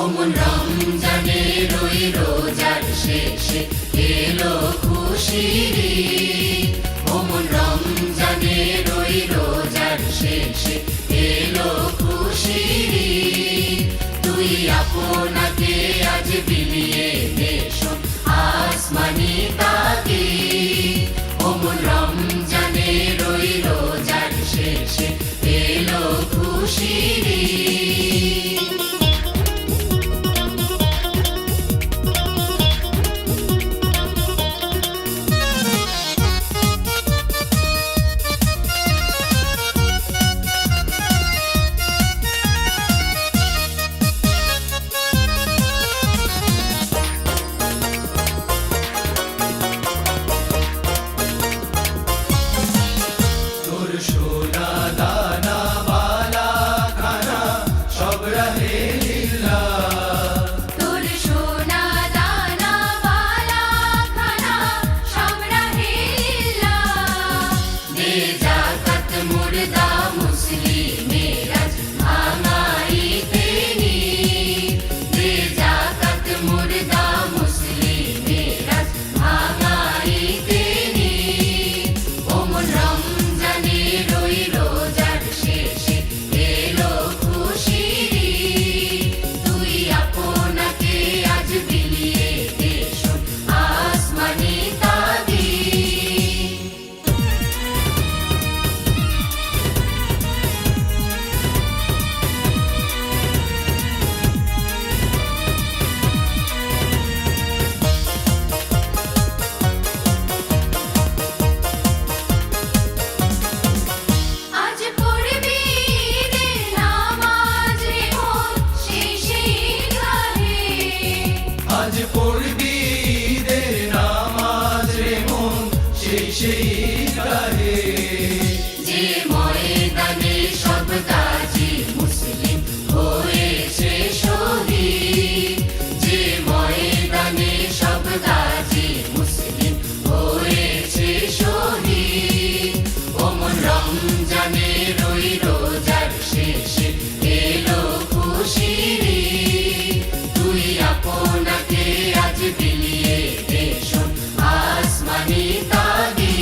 ওমন রমজানের ওই রোজার শেষে এলো খুশির ঈদ। ওমন রমজানের ওই রোজার শেষে এলো খুশির ঈদ। তুই আপনাকে আজ বিলিয়ে দে শোন আসমানি তাগিদ। ওমন রমজানের ওই রোজার শেষে এলো খুশির ঈদ। সোনা দানা বালা খানা সব রহে লিল্লাহ। তোর সোনা দানা বালা খানা সব রহে লিল্লাহ। দে যাকাত মুর্দা মুসলিমের আজ ভাঙাইতে নিদ। দে যাকাত মুর্দা মুসলিমের আজ ভাঙাইতে নিদ। ওমন রমজানের ওই রোজার শেষে এলো খুশির ঈদ। তুই আপনাকে আজ বিলিয়ে দে শোন আসমানি তাগিদ। আজ পড়বি ঈদের নামাজ রে মন শেষে ঈদগাহে। আজ পড়বি ঈদের নামাজ রে মন শেষে ঈদগাহে। যে ময়দানে সব গাজী মুসলিম হয়েছে শহীদ। যে ময়দানে সব গাজী মুসলিম হয়েছে শহীদ। ওমন রমজানের ওই রোজার শেষে এলো খুশির ঈদ। তুই আপনাকে আজ বিলিয়ে দে শোন আসমানি তাগিদ।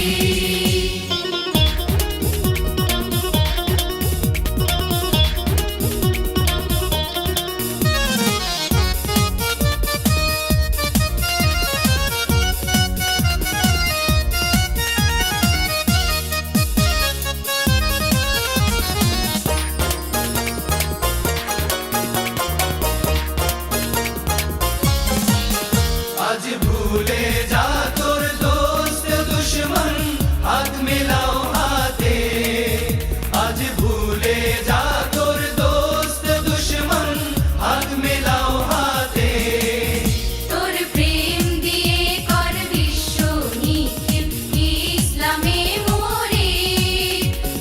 আজ ভুলে যা তোর দোস্ত দুশ্মন হাত মিলাও হাতে। আজ ভুলে যা তোর দোস্ত দুশ্মন হাত মিলাও হাতে। তোর প্রেম দিয়ে কর বিশ্ব নিখিল ইসলামে মোরে।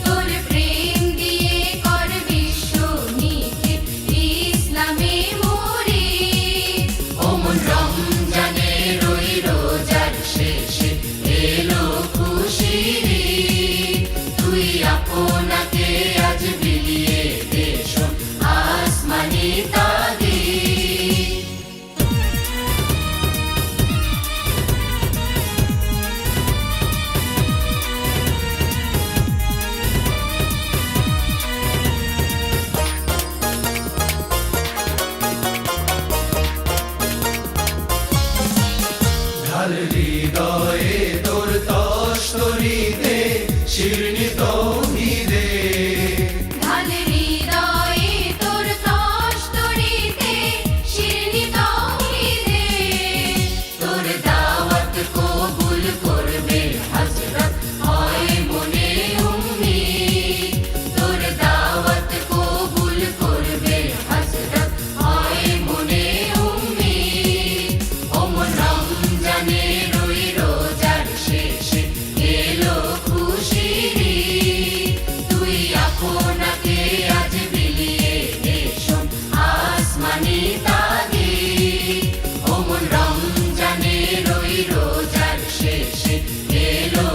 তোর প্রেম দিয়ে কর বিশ্ব নিখিল ইসলামে মোরে। ওমন রমজানের ওই রোজার শেষে এলো খুশির ঈদ। তুই আপনাকে আজ বিলিয়ে দে শোন আসমানি তাগিদ। ঢাল হৃদয়ে তোর তস্তরিতে শিরনি তৌহিদে। ঢাল হৃদয়ে তোর তস্তরিতে শিরনি তাওহীদে। তোর দাওয়াত কবুল করবে হযরত হয় মনে উম্মিদ। তোর দাওয়াত কবুল করবে হযরত হয় মনে উম্মিদ। ওমন রমজানের ওই রোজার শেষে এলো খুশির ঈদ। তুই আপনাকে আজ বিলিয়ে দে শোন আসমানি তাগিদ। ওমন রমজানের ওই রোজার শেষে এলো